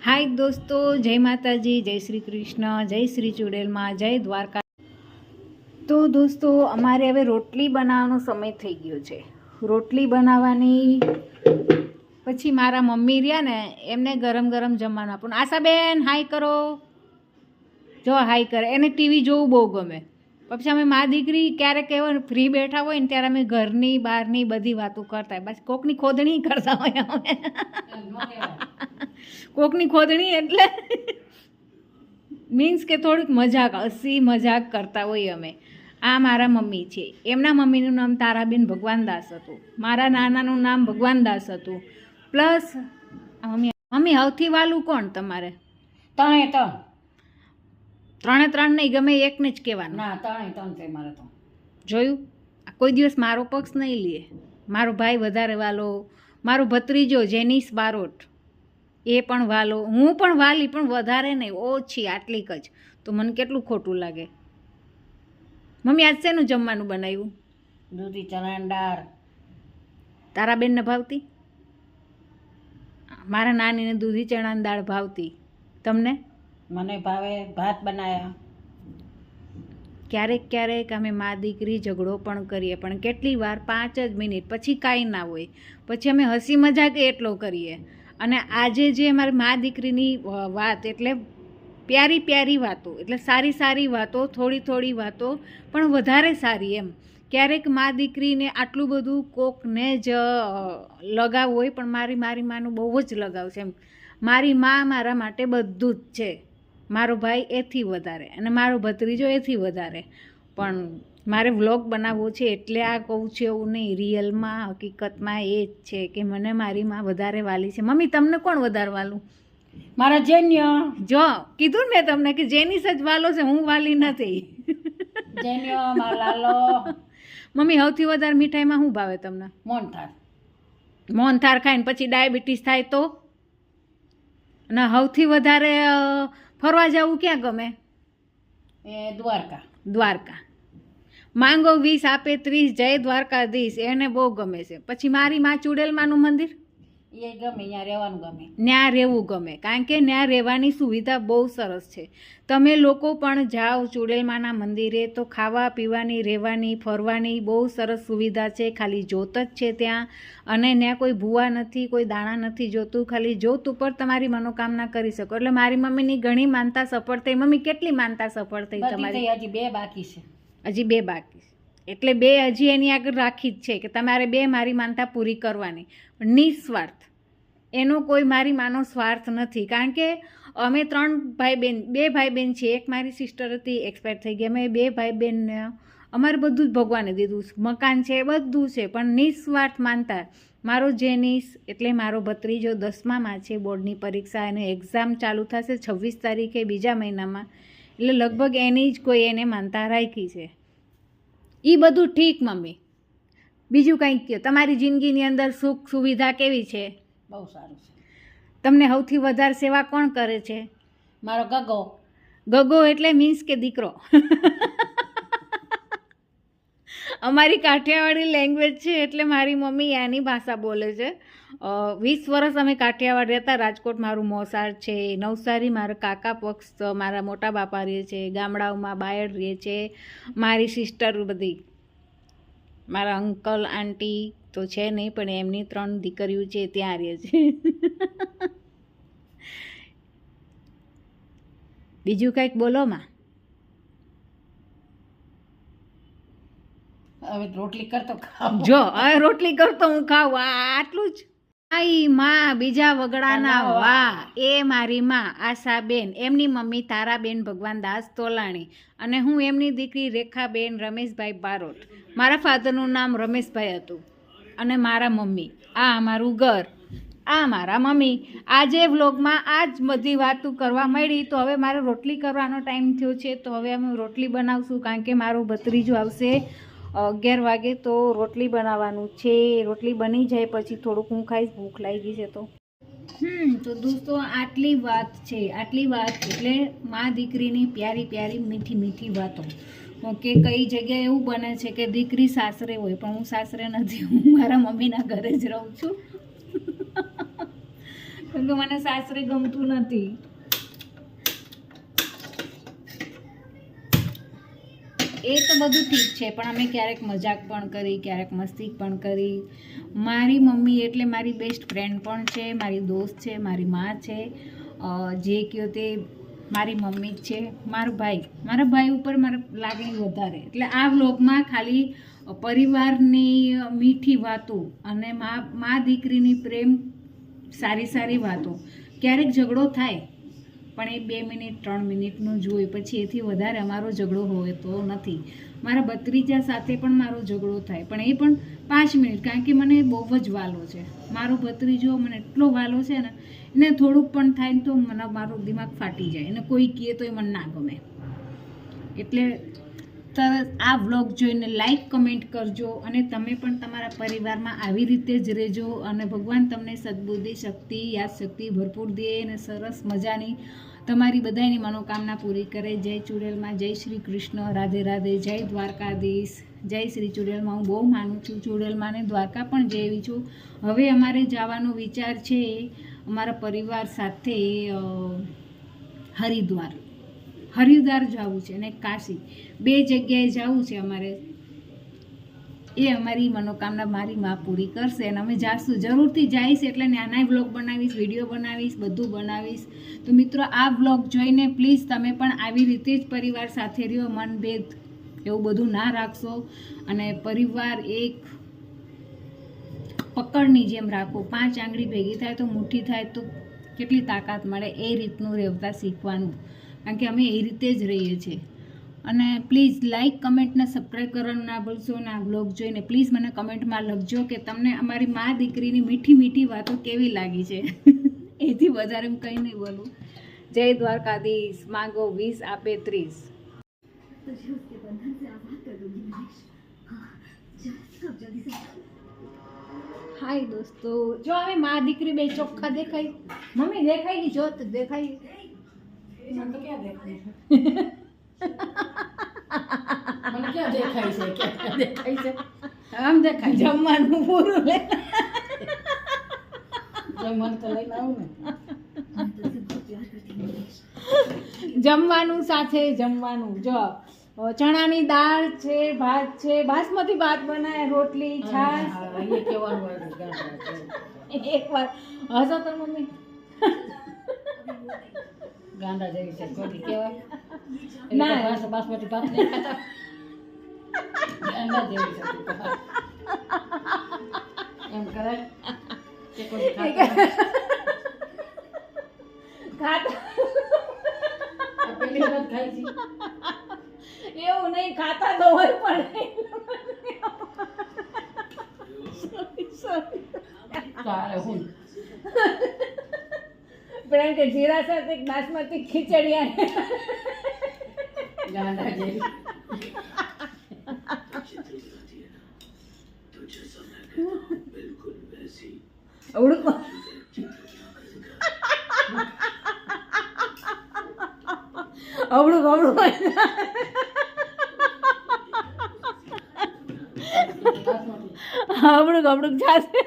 હાય દોસ્તો, જય માતાજી, જય શ્રી કૃષ્ણ, જય શ્રી ચુડેલમાં, જય દ્વારકા. તો દોસ્તો, અમારે હવે રોટલી બનાવવાનો સમય થઈ ગયો છે. રોટલી બનાવવાની પછી મારા મમ્મી રહ્યા ને એમને ગરમ ગરમ જમવાનું આપવાનું. આશાબેન હાય કરો, જો હાય કરે. એને ટીવી જોવું બહુ ગમે. પછી અમે મા દીકરી ક્યારેક એવો ફ્રી બેઠા હોય ને ત્યારે અમે ઘરની બહારની બધી વાતો કરતા હોય. બસ કોકની ખોદણી કરતા હોય અમે. કોકની ખોદણી એટલે મીન્સ કે થોડીક મજાક, હસી મજાક કરતા હોઈએ અમે. આ મારા મમ્મી છે. એમના મમ્મીનું નામ તારાબેન ભગવાનદાસ હતું. મારા નાનાનું નામ ભગવાનદાસ હતું. પ્લસ મમ્મી સૌથી વાલું કોણ તમારે? ત્રણે ત્રણ નહીં, ગમે એકને જ કહેવાનું. ના, ત્રણ છે મારે તો. જોયું, કોઈ દિવસ મારો પક્ષ નહીં લે. મારો ભાઈ વધારે વાલો, મારો ભત્રીજો જેનિસ બારોટ એ પણ વાલો, હું પણ વાલી, પણ વધારે નહીં, ઓછી આટલીક જ. તો મને કેટલું ખોટું લાગે. મમ્મી આજ શેનું જમવાનું બનાવ્યું? દૂધી ચણાની દાળ. તારાબેનને ભાવતી? મારા નાનીને દૂધી ચણાની દાળ ભાવતી. તમને? મને ભાવે. ભાત બનાવ્યા. ક્યારેક ક્યારેક અમે મા દીકરી ઝઘડો પણ કરીએ, પણ કેટલી વાર 5 જ મિનિટ, પછી કાંઈ ના હોય. પછી અમે હસી મજાક એટલો કરીએ. અને આજે જે અમારી મા દીકરીની વાત એટલે પ્યારી પ્યારી વાતો, એટલે સારી સારી વાતો, થોડી થોડી વાતો પણ વધારે સારી એમ. ક્યારેક મા દીકરીને આટલું બધું કોકને જ લગાવ હોય, પણ મારી માનું બહુ જ લગાવ છે એમ. મારી મા મારા માટે બધું જ છે. મારો ભાઈ એથી વધારે અને મારો ભત્રીજો એથી વધારે. પણ મારે વ્લોગ બનાવવો છે એટલે આ કહું છું, એવું નહીં. રિયલમાં હકીકતમાં એ જ છે કે મને મારી માં વધારે વાલી છે. મમ્મી તમને કોણ વધારે વાલું? મારા જેન્ય. જો કીધું ને તમને કે જેનિસ જ વાલો છે, હું વાલી નથી. જેન્ય, મારા લાલો. મમ્મી સૌથી વધારે મીઠાઈમાં શું ભાવે તમને? મોહનથાળ. મોહનથાળ ખાઈને પછી ડાયાબિટીસ થાય તો? અને સૌથી વધારે ફરવા જવું ક્યાં ગમે? એ દ્વારકા. દ્વારકા. માંગો 20 આપે 30, જય દ્વારકાધીશ, એને બહુ ગમે છે. પછી મારી માં ચુડેલમાનું મંદિર, એ ગમે, ત્યાં રહેવાનું ગમે. ત્યાં રહેવું ગમે, કારણ કે ત્યાં રહેવાની સુવિધા બહુ સરસ છે. તમે લોકો પણ જાઓ ચુડેલમાના મંદિરે તો ખાવા પીવાની, રહેવાની, ફરવાની બહુ સરસ સુવિધા છે. ખાલી જોત જ છે ત્યાં. અને ત્યાં કોઈ ભૂવા નથી, કોઈ દાણા નથી જોતું. ખાલી જોત ઉપર તમારી મનોકામના કરી શકો. એટલે મારી મમ્મીની ઘણી માનતા સફળ થઈ. મમ્મી કેટલી માનતા સફળ થઈ તમારી? હજી 2 બાકી છે. હજી 2 બાકી. એટલે 2 હજી એની આગળ રાખી જ છે કે તમારે 2 મારી માનતા પૂરી કરવાની. નિસ્વાર્થ. એનો કોઈ મારી માનો સ્વાર્થ નથી. કારણ કે અમે 3 ભાઈ બહેન, 2 ભાઈ બહેન છીએ. એક મારી સિસ્ટર હતી, એક્સપાયર થઈ ગઈ. અમે 2 ભાઈ બહેનને અમારે બધું જ ભગવાને દીધું. મકાન છે, બધું છે, પણ નિસ્વાર્થ માનતા. મારો જેનિસ એટલે મારો ભત્રીજો 10મામાં છે, બોર્ડની પરીક્ષા અને એક્ઝામ ચાલુ થશે 26 તારીખે, બીજા મહિનામાં. એટલે લગભગ એની જ કોઈ એને માનતા રાખી છે. એ બધું ઠીક મમ્મી. બીજું કંઈક કહો, તમારી જિંદગીની અંદર સુખ સુવિધા કેવી છે? બહુ સારું છે. તમને સૌથી વધારે સેવા કોણ કરે છે? મારો ગગો. ગગો એટલે મીન્સ કે દીકરો. અમારી કાઠિયાવાડી લેંગ્વેજ છે એટલે મારી મમ્મી એની ભાષા બોલે છે. 20 વર્ષ અમે કાઠિયાવાડ રહેતા. રાજકોટ મારું મોસાળ છે, નવસારી મારા કાકા પક્ષ, મારા મોટા બાપા રહે છે, ગામડાઓમાં બાયડ રહે છે, મારી સિસ્ટર બધી, મારા અંકલ આંટી તો છે નહીં, પણ એમની 3 દીકરીઓ છે ત્યાં રહે છે. બીજું કંઈક બોલો માં. હવે રોટલી કરતો ખાવ. જો હવે રોટલી કરતો હું ખાઉં, આટલું જ. આઈ માં બીજા વગડાના વાહ. એ મારી માં આશાબેન, એમની મમ્મી તારાબેન ભગવાનદાસ તોલાણી, અને હું એમની દીકરી રેખાબેન રમેશભાઈ બારોટ. મારા ફાધરનું નામ રમેશભાઈ હતું. અને મારા મમ્મી, આ મારું ઘર, આ મારા મમ્મી. આજે વ્લોગમાં આ જ બધી વાતો કરવા મળી. તો હવે મારે રોટલી કરવાનો ટાઈમ થયો છે, તો હવે અમે રોટલી બનાવશું. કારણ કે મારો ભત્રીજો આવશે 11 વાગે, તો રોટલી બનાવવાનું છે. રોટલી બની જાય પછી થોડુંક હું ખાઈશ, ભૂખ લાગી છે તો. તો દોસ્તો આટલી વાત છે, આટલી વાત એટલે મા દીકરીની પ્યારી પ્યારી મીઠી મીઠી વાતો. કે કઈ જગ્યાએ એવું બને છે કે દીકરી સાસરે હોય, પણ હું સાસરે નથી, હું મારા મમ્મીના ઘરે જ રહું છું. કેમ કે મને સાસરે ગમતું નથી. એ તો બધું ઠીક છે, પણ અમે ક્યારેક મજાક પણ કરી, ક્યારેક મસ્તી પણ કરી. મારી મમ્મી એટલે મારી બેસ્ટ ફ્રેન્ડ પણ છે, મારી દોસ્ત છે, મારી માં છે. જે કહો તે મારી મમ્મી જ છે. મારા ભાઈ ઉપર મારે લાગણી વધારે. એટલે આ વ્લોગમાં ખાલી પરિવારની મીઠી વાતો અને મા દીકરીની પ્રેમ, સારી વાતો. ક્યારેક ઝઘડો થાય પણ એ 2 મિનિટ 3 મિનિટનું જોઈ, પછી એથી વધારે અમારો ઝઘડો હોય તો નથી. મારા ભત્રીજા સાથે પણ મારો ઝઘડો થાય, પણ એ પણ 5 મિનિટ, કારણ કે મને બહુ જ વાલો છે. મારો ભત્રીજો મને એટલો વાલો છે ને, એને થોડુંક પણ થાય ને તો મને મારું દિમાગ ફાટી જાય, અને કોઈ કહે તો એ મને ના ગમે. એટલે તરત આ વ્લોગ જોઈને લાઈક કમેન્ટ કરજો, અને તમે પણ તમારા પરિવારમાં આવી રીતે જ રહેજો, અને ભગવાન તમને સદબુદ્ધિ, શક્તિ, યાદશક્તિ ભરપૂર દે, અને સરસ મજાની તમારી બધાની મનોકામના પૂરી કરે. જય ચુડેલમાં, જય શ્રી કૃષ્ણ, રાધે રાધે, જય દ્વારકાધીશ, જય શ્રી ચુડેલમાં. હું બહુ માનું છું ચુડેલમાં, ને દ્વારકા પણ જઈ છું. હવે અમારે જવાનો વિચાર છે અમારા પરિવાર સાથે હરિદ્વાર જવું છે, અને કાશી, 2 જગ્યાએ જવું છે અમારે. એ અમારી મનોકામના મારી માં પૂરી કરશે, અને અમે જાશું, જરૂરથી જઈશ. એટલે નાના વ્લોગ બનાવીશ, વિડીયો બનાવીશ, બધું બનાવીશ. તો મિત્રો, આ વ્લોગ જોઈને પ્લીઝ તમે પણ આવી રીતે જ પરિવાર સાથે રહ્યો, મનભેદ એવું બધું ના રાખશો, અને પરિવાર એક પકડની જેમ રાખો. 5 આંગળી ભેગી થાય તો મુઠ્ઠી થાય તો કેટલી તાકાત મળે, એ રીતનું રહેતા શીખવાનું, કારણ કે અમે એ રીતે જ રહીએ છીએ. અને પ્લીઝ લાઈક, કમેન્ટ ને સબસ્ક્રાઈબ કરવાનું ના ભૂલશો. અને આ બ્લોગ જોઈને પ્લીઝ મને કમેન્ટમાં લખજો કે તમને અમારી મા દીકરીની મીઠી વાતો કેવી લાગી છે. એથી વધારે હું કંઈ નહીં બોલું. જય દ્વારકાધીશ. માંગો 20 આપે 30. હાય દોસ્તો, જો હવે મા દીકરી બે ચોખ્ખા દેખાય. મમ્મી દેખાય ગઈ, જો તો દેખાય. મને તો ક્યાં દેખાય છે? મને ક્યાં દેખાય છે? ક્યાં દેખાય છે? આમ દેખાય. જમવાનું પૂરું લે. મને તો લઈને આવું ને. જમવાનું સાથે જમવાનું, જો ચણાની દાળ છે, ભાત છે, બાસમતી ભાત બનાય, રોટલી, છાશ. અહીંયા કેવાનું હોય છે, ગાંઠિયા છે. એકવાર હસો તો મમ્મી. ગાંડા જેવી છે, કોટી કહેવાય. ના. બાસમતી ભાત નહીં ખાતા. ગાંડા જેવી છે. એમ કરે કે કોઈ ખાતા ખાતા આ પેલી વખત ખાઈ છે. એવું નહીં, ખાતા તો હોય પણ તારે હું કારણ કે જીરા સાથે બાસમતી ખીચડી આવે. ગાંડા જેવી. અવડું ગબડું જાશે.